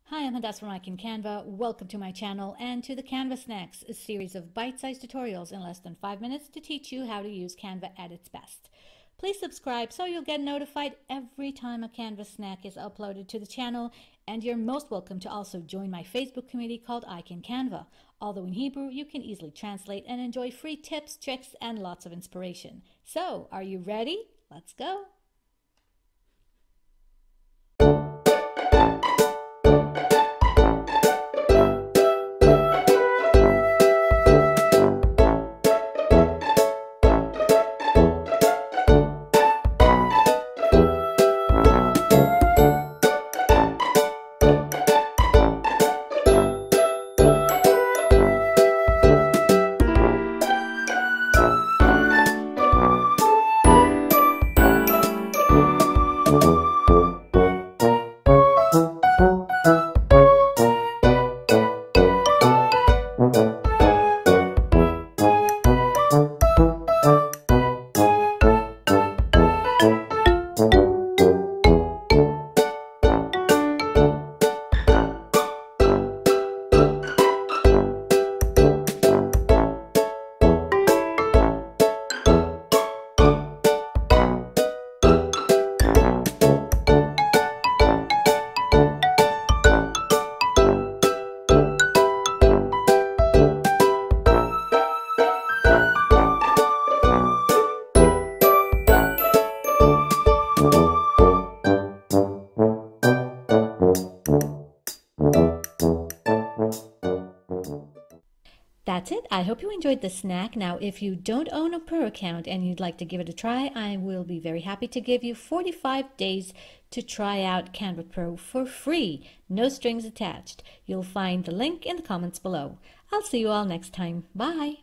Hi, I'm Hadas from Canva. Welcome to my channel and to the Canva Snacks, a series of bite-sized tutorials in less than 5 minutes to teach you how to use Canva at its best. Please subscribe so you'll get notified every time a Canva snack is uploaded to the channel, and you're most welcome to also join my Facebook community called Canva. Although in Hebrew, you can easily translate and enjoy free tips, tricks, and lots of inspiration. So, are you ready? Let's go! That's it. I hope you enjoyed the snack. Now, if you don't own a Pro account and you'd like to give it a try, I will be very happy to give you 45 days to try out Canva Pro for free. No strings attached. You'll find the link in the comments below. I'll see you all next time. Bye.